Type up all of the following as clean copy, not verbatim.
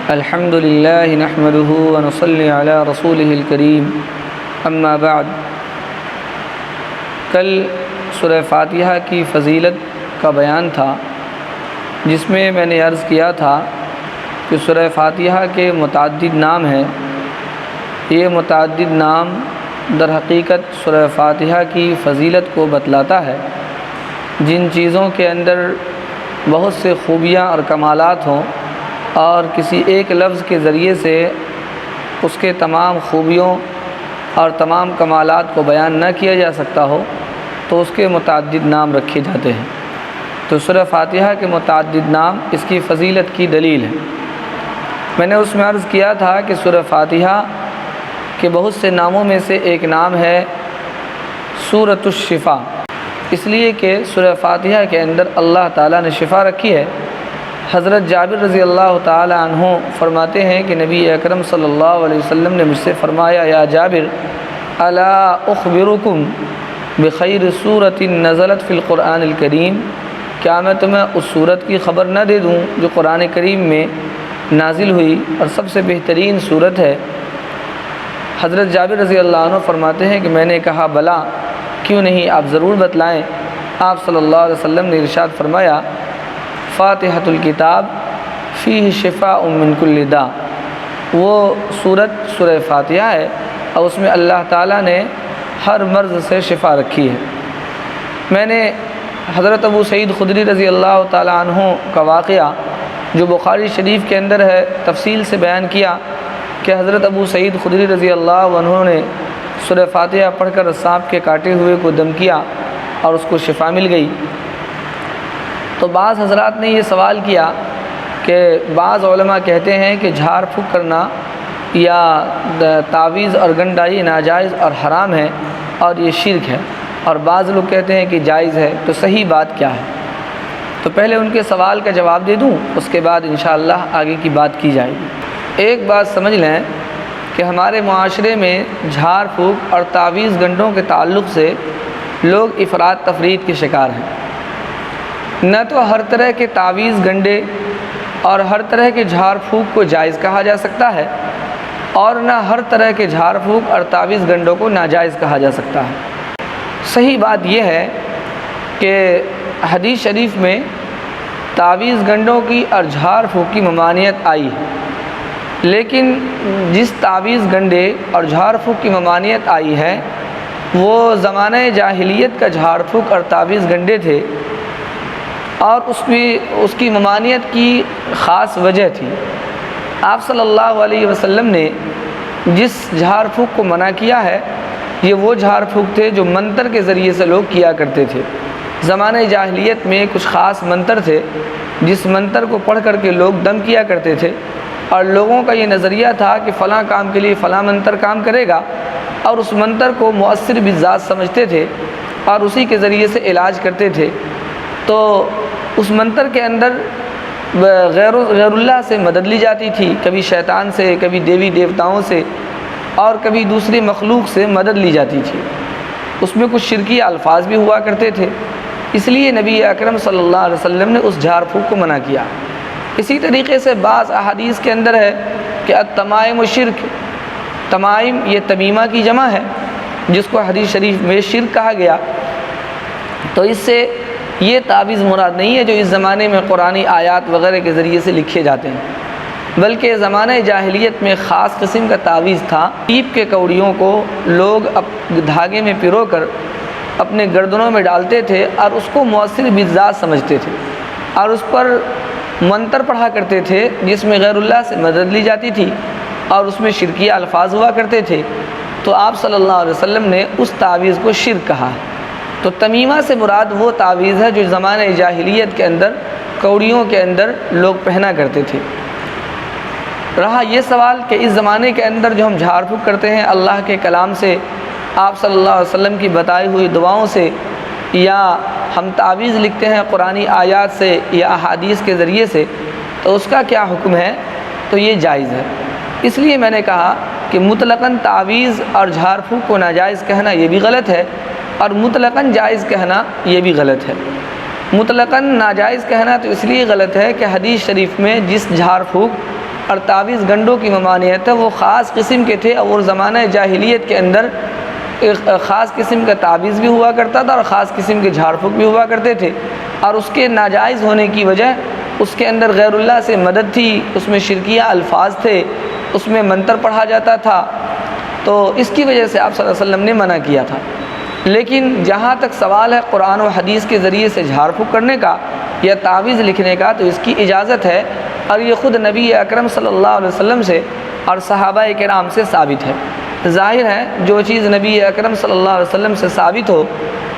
الحمد للہ نحمده ونصلی علی رسولہ الکریم اما بعد۔ کل سورہ فاتحہ کی فضیلت کا بیان تھا، جس میں نے عرض کیا تھا کہ سورہ فاتحہ کے متعدد نام ہیں۔ یہ متعدد نام در حقیقت سورہ فاتحہ کی فضیلت کو بتلاتا ہے۔ جن چیزوں کے اندر بہت سے خوبیاں اور کمالات ہوں اور کسی ایک لفظ کے ذریعے سے اس کے تمام خوبیوں اور تمام کمالات کو بیان نہ کیا جا سکتا ہو تو اس کے متعدد نام رکھے جاتے ہیں۔ تو سورہ فاتحہ کے متعدد نام اس کی فضیلت کی دلیل ہے۔ میں نے اس میں عرض کیا تھا کہ سورہ فاتحہ کے بہت سے ناموں میں سے ایک نام ہے سورۃ الشفا، اس لیے کہ سورہ فاتحہ کے اندر اللہ تعالیٰ نے شفا رکھی ہے۔ حضرت جابر رضی اللہ تعالی عنہ فرماتے ہیں کہ نبی اکرم صلی اللہ علیہ وسلم نے مجھ سے فرمایا، یا جابر الا اخبرکم بخیر سورۃ نزلت فی القرآن الکریم، کیا میں تمہیں اس سورت کی خبر نہ دے دوں جو قرآن کریم میں نازل ہوئی اور سب سے بہترین سورت ہے؟ حضرت جابر رضی اللہ عنہ فرماتے ہیں کہ میں نے کہا بلا، کیوں نہیں، آپ ضرور بتلائیں۔ آپ صلی اللہ علیہ وسلم نے ارشاد فرمایا، فاتحۃ الکتاب فیہ شفاء من کل داء، وہ سورت سورہ فاتحہ ہے اور اس میں اللہ تعالیٰ نے ہر مرض سے شفا رکھی ہے۔ میں نے حضرت ابو سعید خدری رضی اللہ تعالیٰ عنہ کا واقعہ جو بخاری شریف کے اندر ہے تفصیل سے بیان کیا کہ حضرت ابو سعید خدری رضی اللہ عنہ نے سورہ فاتحہ پڑھ کر سانپ کے کاٹے ہوئے کو دم کیا اور اس کو شفا مل گئی۔ تو بعض حضرات نے یہ سوال کیا کہ بعض علماء کہتے ہیں کہ جھاڑ پھونک کرنا یا تعویذ اور گنڈائی ناجائز اور حرام ہے اور یہ شرک ہے، اور بعض لوگ کہتے ہیں کہ جائز ہے، تو صحیح بات کیا ہے؟ تو پہلے ان کے سوال کا جواب دے دوں، اس کے بعد انشاءاللہ آگے کی بات کی جائے گی۔ ایک بات سمجھ لیں کہ ہمارے معاشرے میں جھاڑ پھونک اور تعویذ گنڈوں کے تعلق سے لوگ افراط تفرید کے شکار ہیں۔ نہ تو ہر طرح کے تعویذ گنڈے اور ہر طرح کے جھاڑ پھونک کو جائز کہا جا سکتا ہے، اور نہ ہر طرح کے جھاڑ پھونک اور تعویذ گنڈوں کو ناجائز کہا جا سکتا ہے۔ صحیح بات یہ ہے کہ حدیث شریف میں تعویذ گنڈوں کی اور جھاڑ پھونک کی ممانعت آئی ہے، لیکن جس تعویذ گنڈے اور جھاڑ پھونک کی ممانعت آئی ہے وہ زمانہ جاہلیت کا جھاڑ پھونک اور تعویذ گنڈے تھے، اور اس کی ممانعت کی خاص وجہ تھی۔ آپ صلی اللہ علیہ وسلم نے جس جھاڑ پھونک کو منع کیا ہے یہ وہ جھاڑ پھونک تھے جو منتر کے ذریعے سے لوگ کیا کرتے تھے۔ زمانہ جاہلیت میں کچھ خاص منتر تھے جس منتر کو پڑھ کر کے لوگ دم کیا کرتے تھے، اور لوگوں کا یہ نظریہ تھا کہ فلاں کام کے لیے فلاں منتر کام کرے گا، اور اس منتر کو مؤثر بالذات سمجھتے تھے اور اسی کے ذریعے سے علاج کرتے تھے۔ تو اس منتر کے اندر غیر اللہ سے مدد لی جاتی تھی، کبھی شیطان سے، کبھی دیوی دیوتاؤں سے، اور کبھی دوسری مخلوق سے مدد لی جاتی تھی۔ اس میں کچھ شرکی الفاظ بھی ہوا کرتے تھے، اس لیے نبی اکرم صلی اللہ علیہ وسلم نے اس جھاڑ پھونک کو منع کیا۔ اسی طریقے سے بعض احادیث کے اندر ہے کہ التمائم و شرک، تمائم یہ تمیمہ کی جمع ہے جس کو حدیث شریف میں شرک کہا گیا۔ تو اس سے یہ تعویذ مراد نہیں ہے جو اس زمانے میں قرآنی آیات وغیرہ کے ذریعے سے لکھے جاتے ہیں، بلکہ زمانہ جاہلیت میں خاص قسم کا تعویذ تھا۔ پیپ کے کوڑیوں کو لوگ دھاگے میں پرو کر اپنے گردنوں میں ڈالتے تھے اور اس کو مؤثر بالذات سمجھتے تھے، اور اس پر منتر پڑھا کرتے تھے جس میں غیر اللہ سے مدد لی جاتی تھی اور اس میں شرکیہ الفاظ ہوا کرتے تھے۔ تو آپ صلی اللہ علیہ وسلم نے اس تعویذ کو شرک کہا ہے۔ تو تمیمہ سے مراد وہ تعویذ ہے جو زمانہ جاہلیت کے اندر کوڑیوں کے اندر لوگ پہنا کرتے تھے۔ رہا یہ سوال کہ اس زمانے کے اندر جو ہم جھاڑ پھونک کرتے ہیں اللہ کے کلام سے، آپ صلی اللہ علیہ وسلم کی بتائی ہوئی دعاؤں سے، یا ہم تعویذ لکھتے ہیں قرآنی آیات سے یا احادیث کے ذریعے سے، تو اس کا کیا حکم ہے؟ تو یہ جائز ہے۔ اس لیے میں نے کہا کہ مطلقاً تعویذ اور جھاڑ پھونک کو ناجائز کہنا یہ بھی غلط ہے، اور مطلقاً جائز کہنا یہ بھی غلط ہے۔ مطلقاً ناجائز کہنا تو اس لیے غلط ہے کہ حدیث شریف میں جس جھاڑ پھونک اور تعویذ گنڈوں کی ممانعت ہے وہ خاص قسم کے تھے، اور زمانہ جاہلیت کے اندر ایک خاص قسم کا تعویذ بھی ہوا کرتا تھا اور خاص قسم کے جھاڑ پھونک بھی ہوا کرتے تھے، اور اس کے ناجائز ہونے کی وجہ اس کے اندر غیر اللہ سے مدد تھی، اس میں شرکیہ الفاظ تھے، اس میں منتر پڑھا جاتا تھا، تو اس کی وجہ سے آپ صلی اللہ علیہ وسلم نے منع کیا تھا۔ لیکن جہاں تک سوال ہے قرآن و حدیث کے ذریعے سے جھاڑ پھونک کرنے کا یا تعویذ لکھنے کا، تو اس کی اجازت ہے، اور یہ خود نبی اکرم صلی اللہ علیہ وسلم سے اور صحابہ کرام سے ثابت ہے۔ ظاہر ہے جو چیز نبی اکرم صلی اللہ علیہ وسلم سے ثابت ہو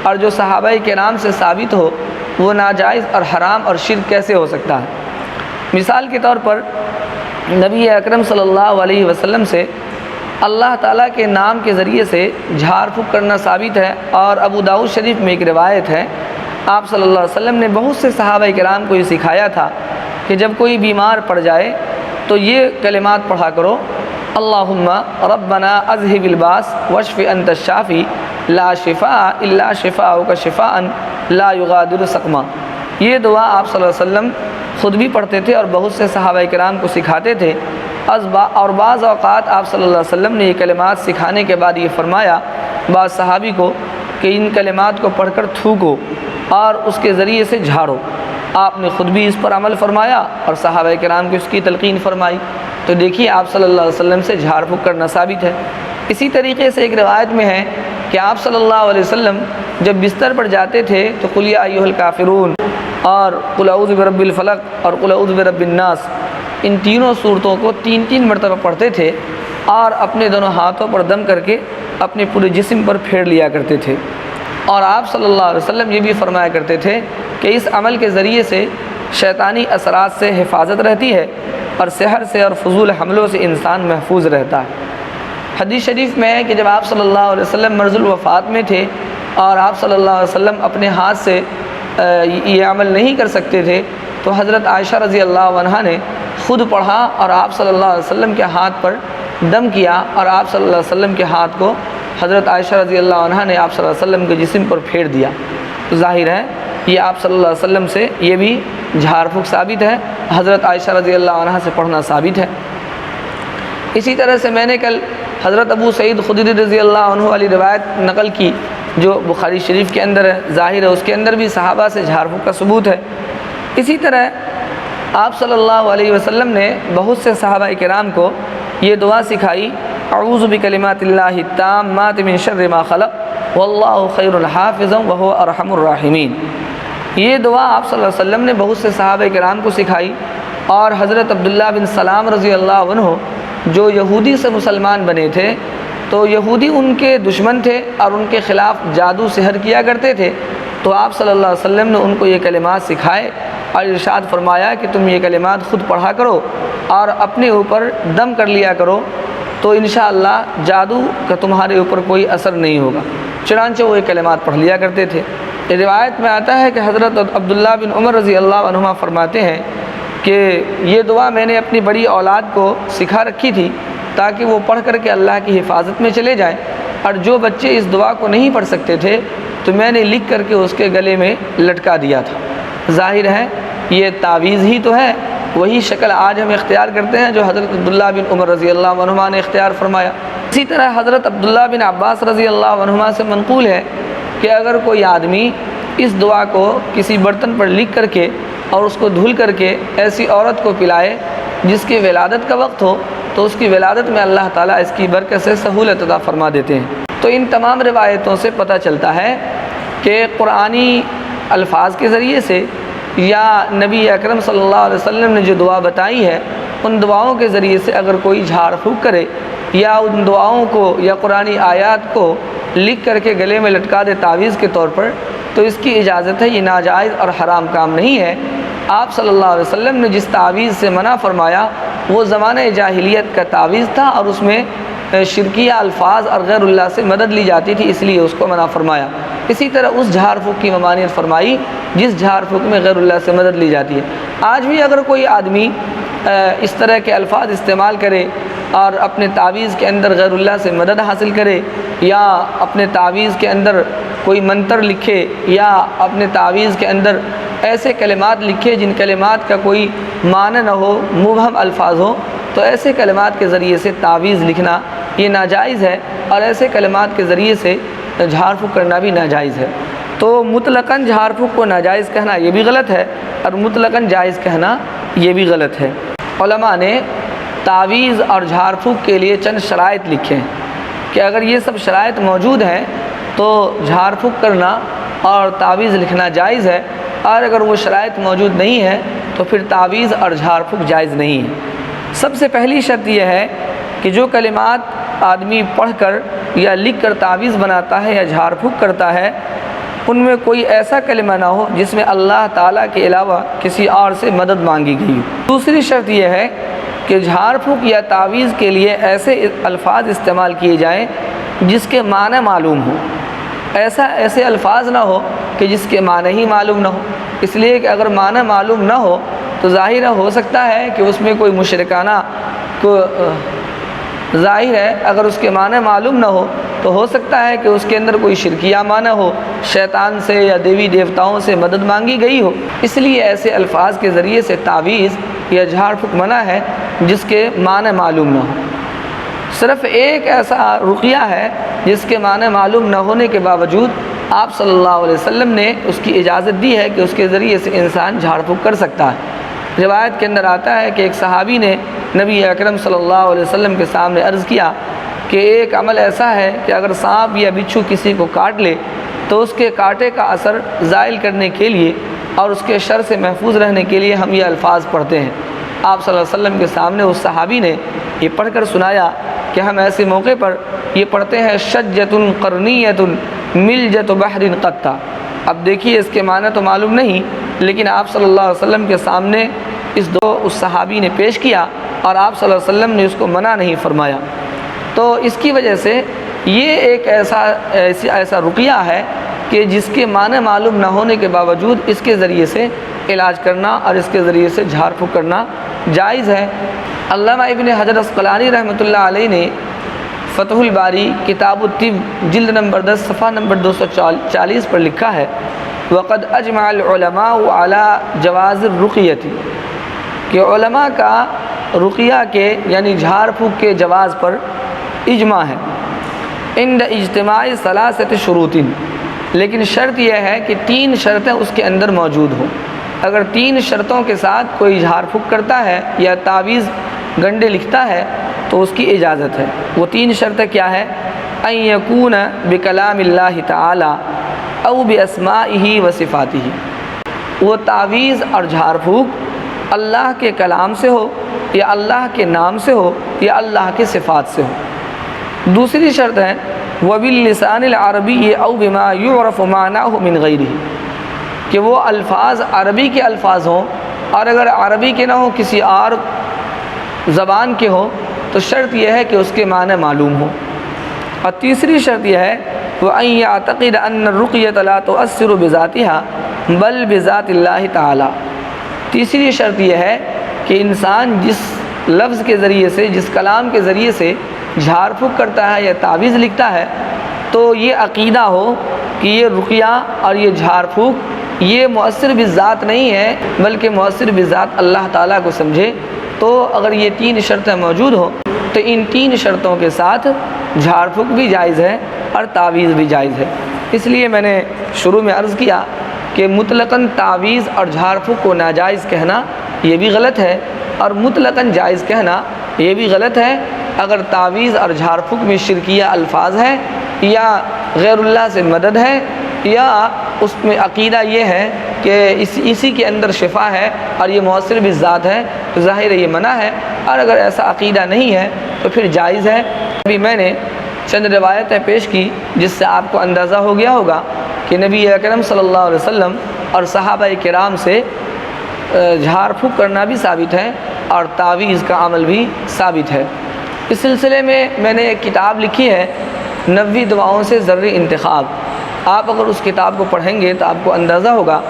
اور جو صحابہ کرام سے ثابت ہو، وہ ناجائز اور حرام اور شرک کیسے ہو سکتا ہے؟ مثال کے طور پر نبی اکرم صلی اللہ علیہ وسلم سے اللہ تعالیٰ کے نام کے ذریعے سے جھاڑ پھونک کرنا ثابت ہے، اور ابو داؤد شریف میں ایک روایت ہے، آپ صلی اللہ علیہ وسلم نے بہت سے صحابہ کرام کو یہ سکھایا تھا کہ جب کوئی بیمار پڑ جائے تو یہ کلمات پڑھا کرو: اللہم ربنا اذہب الباس واشف انت الشافی لا شفاء الا شفاءک شفاء لا یغادر سقما۔ یہ دعا آپ صلی اللہ علیہ وسلم خود بھی پڑھتے تھے اور بہت سے صحابہ کرام کو سکھاتے تھے، اور بعض اوقات آپ صلی اللہ علیہ وسلم نے یہ کلمات سکھانے کے بعد یہ فرمایا بعض صحابی کو کہ ان کلمات کو پڑھ کر تھوکو اور اس کے ذریعے سے جھاڑو۔ آپ نے خود بھی اس پر عمل فرمایا اور صحابہ کرام کو اس کی تلقین فرمائی، تو دیکھیے آپ صلی اللہ علیہ وسلم سے جھاڑ پھونک کرنا ثابت ہے۔ اسی طریقے سے ایک روایت میں ہے کہ آپ صلی اللہ علیہ وسلم جب بستر پر جاتے تھے تو قل یا ایھا الکافرون اور قل اعوذ برب الفلق اور قل اعوذ برب الناس، ان تینوں صورتوں کو 3 مرتبہ پڑھتے تھے، اور اپنے دونوں ہاتھوں پر دم کر کے اپنے پورے جسم پر پھیر لیا کرتے تھے۔ اور آپ صلی اللہ علیہ وسلم یہ بھی فرمایا کرتے تھے کہ اس عمل کے ذریعے سے شیطانی اثرات سے حفاظت رہتی ہے اور سحر سے اور فضول حملوں سے انسان محفوظ رہتا ہے۔ حدیث شریف میں ہے کہ جب آپ صلی اللہ علیہ وسلم مرض الوفات میں تھے اور آپ صلی اللہ علیہ وسلم اپنے ہاتھ سے یہ عمل نہیں کر سکتے تھے، تو حضرت عائشہ رضی اللہ عنہا نے خود پڑھا اور آپ صلی اللہ علیہ وسلم کے ہاتھ پر دم کیا، اور آپ صلی اللہ علیہ وسلم کے ہاتھ کو حضرت عائشہ رضی اللہ عنہا نے آپ صلی اللہ علیہ وسلم کے جسم پر پھیر دیا۔ تو ظاہر ہے یہ آپ صلی اللہ علیہ وسلم سے یہ بھی جھاڑ پھونک ثابت ہے، حضرت عائشہ رضی اللہ عنہا سے پڑھنا ثابت ہے۔ اسی طرح سے میں نے کل حضرت ابو سعید خدری رضی اللہ عنہ والی روایت نقل کی جو بخاری شریف کے اندر ہے، ظاہر ہے اس کے اندر بھی صحابہ سے جھاڑ پھونک کا ثبوت ہے۔ اسی طرح آپ صلی اللہ علیہ وسلم نے بہت سے صحابہ کرام کو یہ دعا سکھائی: اعوذ بکلمات اللہ التامات من شر ما خلق واللہ خیر الحافظ وہو ارحم الراحمین۔ یہ دعا آپ صلی اللہ علیہ وسلم نے بہت سے صحابہ کرام کو سکھائی، اور حضرت عبداللہ بن سلام رضی اللہ عنہ جو یہودی سے مسلمان بنے تھے، تو یہودی ان کے دشمن تھے اور ان کے خلاف جادو سحر کیا کرتے تھے، تو آپ صلی اللہ علیہ وسلم نے ان کو یہ کلمات سکھائے اور ارشاد فرمایا کہ تم یہ کلمات خود پڑھا کرو اور اپنے اوپر دم کر لیا کرو، تو انشاءاللہ جادو کا تمہارے اوپر کوئی اثر نہیں ہوگا۔ چنانچہ وہ یہ کلمات پڑھ لیا کرتے تھے۔ روایت میں آتا ہے کہ حضرت عبداللہ بن عمر رضی اللہ عنہما فرماتے ہیں کہ یہ دعا میں نے اپنی بڑی اولاد کو سکھا رکھی تھی تاکہ وہ پڑھ کر کے اللہ کی حفاظت میں چلے جائیں، اور جو بچے اس دعا کو نہیں پڑھ سکتے تھے تو میں نے لکھ کر کے اس کے گلے میں لٹکا دیا تھا۔ ظاہر ہے یہ تعویذ ہی تو ہے، وہی شکل آج ہم اختیار کرتے ہیں جو حضرت عبداللہ بن عمر رضی اللہ عنہما نے اختیار فرمایا۔ اسی طرح حضرت عبداللہ بن عباس رضی اللہ عنہما سے منقول ہے کہ اگر کوئی آدمی اس دعا کو کسی برتن پر لکھ کر کے اور اس کو دھل کر کے ایسی عورت کو پلائے جس کی ولادت کا وقت ہو، تو اس کی ولادت میں اللہ تعالیٰ اس کی برکت سے سہولت عطا فرما دیتے ہیں۔ تو ان تمام روایتوں سے پتہ چلتا ہے کہ قرآنی الفاظ کے ذریعے سے یا نبی اکرم صلی اللہ علیہ وسلم نے جو دعا بتائی ہے ان دعاؤں کے ذریعے سے اگر کوئی جھاڑ پھونک کرے یا ان دعاؤں کو یا قرآنی آیات کو لکھ کر کے گلے میں لٹکا دے تعویذ کے طور پر، تو اس کی اجازت ہے، یہ ناجائز اور حرام کام نہیں ہے۔ آپ صلی اللہ علیہ وسلم نے جس تعویذ سے منع فرمایا وہ زمانہ جاہلیت کا تعویذ تھا، اور اس میں شرکیہ الفاظ اور غیر اللہ سے مدد لی جاتی تھی، اس لیے اس کو منع فرمایا۔ اسی طرح اس جھاڑ پھونک کی ممانعت فرمائی جس جھاڑ پھونک میں غیر اللہ سے مدد لی جاتی ہے۔ آج بھی اگر کوئی آدمی اس طرح کے الفاظ استعمال کرے اور اپنے تعویذ کے اندر غیر اللہ سے مدد حاصل کرے، یا اپنے تعویذ کے اندر کوئی منتر لکھے، یا اپنے تعویذ کے اندر ایسے کلمات لکھے جن کلمات کا کوئی معنی نہ ہو، مبہم الفاظ ہو، تو ایسے کلمات کے ذریعے سے تعویذ لکھنا یہ ناجائز ہے، اور ایسے کلمات کے ذریعے سے جھاڑ پھونک کرنا بھی ناجائز ہے۔ تو مطلقاً جھاڑ پھونک کو ناجائز کہنا یہ بھی غلط ہے، اور مطلقاً جائز کہنا یہ بھی غلط ہے۔ علماء نے تعویذ اور جھاڑ پھونک کے لیے چند شرائط لکھے ہیں کہ اگر یہ سب شرائط موجود ہیں تو جھاڑ پھونک کرنا اور تعویذ لکھنا جائز ہے، اور اگر وہ شرائط موجود نہیں ہے تو پھر تعویذ اور جھاڑ پھونک جائز نہیں ہے۔ سب سے پہلی شرط یہ ہے کہ جو کلمات آدمی پڑھ کر یا لکھ کر تعویذ بناتا ہے یا جھاڑ پھونک کرتا ہے، ان میں کوئی ایسا کلمہ نہ ہو جس میں اللہ تعالیٰ کے علاوہ کسی اور سے مدد مانگی گئی ہو۔ دوسری شرط یہ ہے کہ جھاڑ پھونک یا تعویذ کے لیے ایسے الفاظ استعمال کیے جائیں جس کے معنی معلوم ہو۔ ایسے الفاظ نہ ہو کہ جس کے معنی ہی معلوم نہ ہو، اس لیے کہ اگر معنی معلوم نہ ہو تو ظاہر ہو سکتا ہے کہ اس میں کوئی مشرکانہ ظاہر ہے اگر اس کے معنی معلوم نہ ہو تو ہو سکتا ہے کہ اس کے اندر کوئی شرکیہ معنی ہو، شیطان سے یا دیوی دیوتاؤں سے مدد مانگی گئی ہو۔ اس لیے ایسے الفاظ کے ذریعے سے تعویذ یا جھاڑ پھونک منع ہے جس کے معنی معلوم نہ ہو۔ صرف ایک ایسا رقیہ ہے جس کے معنی معلوم نہ ہونے کے باوجود آپ صلی اللہ علیہ وسلم نے اس کی اجازت دی ہے کہ اس کے ذریعے سے انسان جھاڑ پھونک کر سکتا ہے۔ روایت کے اندر آتا ہے کہ ایک صحابی نے نبی اکرم صلی اللہ علیہ وسلم کے سامنے عرض کیا کہ ایک عمل ایسا ہے کہ اگر سانپ یا بچھو کسی کو کاٹ لے تو اس کے کاٹے کا اثر زائل کرنے کے لیے اور اس کے شر سے محفوظ رہنے کے لیے ہم یہ الفاظ پڑھتے ہیں۔ آپ صلی اللہ علیہ وسلم کے سامنے اس صحابی نے یہ پڑھ کر سنایا کہ ہم ایسے موقع پر یہ پڑھتے ہیں شجۃ قرنیۃ ملجۃ بحر قطہ۔ اب دیکھیے اس کے معنی تو معلوم نہیں، لیکن آپ صلی اللہ علیہ وسلم کے سامنے اس صحابی نے پیش کیا اور آپ صلی اللہ علیہ وسلم نے اس کو منع نہیں فرمایا۔ تو اس کی وجہ سے یہ ایک ایسا رقیہ ہے کہ جس کے معنی معلوم نہ ہونے کے باوجود اس کے ذریعے سے علاج کرنا اور اس کے ذریعے سے جھاڑ پھونک کرنا جائز ہے۔ علامہ ابن حجر عسقلانی رحمۃ اللہ علیہ نے فتح الباری کتاب الطب جلد نمبر 10 صفحہ نمبر 240 پر لکھا ہے وقد اجمع العلماء على جواز الرقیۃ، کہ علماء کا رقیہ کے یعنی جھاڑ پھونک کے جواز پر اجماع ہے عند اجتماع ثلاثۃ شروط، لیکن شرط یہ ہے کہ 3 شرطیں اس کے اندر موجود ہوں۔ اگر 3 شرطوں کے ساتھ کوئی جھاڑ پھونک کرتا ہے یا تعویذ گنڈے لکھتا ہے تو اس کی اجازت ہے۔ وہ 3 شرطیں کیا ہے؟ ان یکون بکلام اللہ تعالی او باسمائہ و صفاتہ، وہ تعویذ اور جھاڑ پھونک اللہ کے کلام سے ہو یا اللہ کے نام سے ہو یا اللہ کے صفات سے ہو۔ دوسری شرط ہے وباللسان العربی او بما یعرف معناه من غیرہ، کہ وہ الفاظ عربی کے الفاظ ہوں، اور اگر عربی کے نہ ہوں کسی اور زبان کے ہوں تو شرط یہ ہے کہ اس کے معنی معلوم ہو۔ اور تیسری شرط یہ ہے وَأَن يَعْتَقِدَ أَنَّ الرُّقْيَةَ لَا تُؤَثِّرُ بِذَاتِهَا بَلْ بِذَاتِ اللَّهِ تَعَالَى۔ تیسری شرط یہ ہے کہ انسان جس لفظ کے ذریعے سے، جس کلام کے ذریعے سے جھاڑ پھونک کرتا ہے یا تعویذ لکھتا ہے تو یہ عقیدہ ہو کہ یہ رقیہ اور یہ جھاڑ پھونک یہ مؤثر بذات نہیں ہے بلکہ مؤثر بذات اللہ تعالیٰ کو سمجھے۔ تو اگر یہ 3 شرطیں موجود ہوں تو ان 3 شرطوں کے ساتھ جھاڑ پھونک بھی جائز ہے اور تعویذ بھی جائز ہے۔ اس لیے میں نے شروع میں عرض کیا کہ مطلقاً تعویذ اور جھاڑ پھونک کو ناجائز کہنا یہ بھی غلط ہے، اور مطلقاً جائز کہنا یہ بھی غلط ہے اگر تعویذ اور جھاڑ پھونک میں شرکیہ الفاظ ہے یا غیر اللہ سے مدد ہے یا اس میں عقیدہ یہ ہے کہ اسی کے اندر شفا ہے اور یہ مؤثر بالذات ہے، تو ظاہر ہے یہ منع ہے، اور اگر ایسا عقیدہ نہیں ہے تو پھر جائز ہے۔ ابھی میں نے چند روایتیں پیش کی جس سے آپ کو اندازہ ہو گیا ہوگا کہ نبی اکرم صلی اللہ علیہ وسلم اور صحابہ کرام سے جھاڑ پھونک کرنا بھی ثابت ہے اور تعویذ کا عمل بھی ثابت ہے۔ اس سلسلے میں میں نے ایک کتاب لکھی ہے 90 دعاؤں سے ذرّی انتخاب۔ آپ اگر اس کتاب کو پڑھیں گے تو آپ کو اندازہ ہوگا،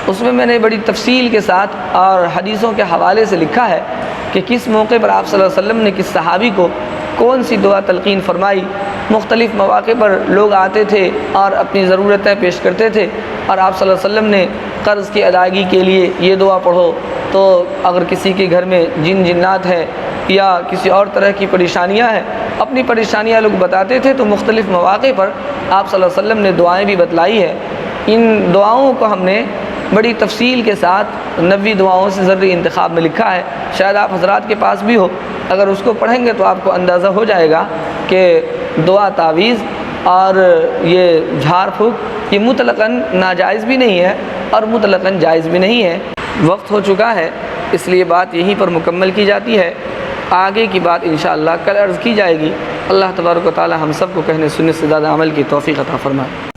اس میں نے بڑی تفصیل کے ساتھ اور حدیثوں کے حوالے سے لکھا ہے کہ کس موقع پر آپ صلی اللہ علیہ وسلم نے کس صحابی کو کون سی دعا تلقین فرمائی۔ مختلف مواقع پر لوگ آتے تھے اور اپنی ضرورتیں پیش کرتے تھے اور آپ صلی اللہ علیہ وسلم نے قرض کی ادائیگی کے لیے یہ دعا پڑھو، تو اگر کسی کے گھر میں جن جنات ہے یا کسی اور طرح کی پریشانیاں ہیں، اپنی پریشانیاں لوگ بتاتے تھے، تو مختلف مواقع پر آپ صلی اللہ علیہ وسلم نے دعائیں بھی بتلائی ہے۔ ان دعاؤں کو ہم نے بڑی تفصیل کے ساتھ 90 دعاؤں سے ذری انتخاب میں لکھا ہے، شاید آپ حضرات کے پاس بھی ہو، اگر اس کو پڑھیں گے تو آپ کو اندازہ ہو جائے گا کہ دعا تعویذ اور یہ جھاڑ پھونک یہ مطلقاً ناجائز بھی نہیں ہے اور مطلقاً جائز بھی نہیں ہے۔ وقت ہو چکا ہے، اس لیے بات یہیں پر مکمل کی جاتی ہے، آگے کی بات انشاءاللہ کل عرض کی جائے گی۔ اللہ تبارک و تعالی ہم سب کو کہنے سننے سے زیادہ عمل کی توفیق عطا فرمائے۔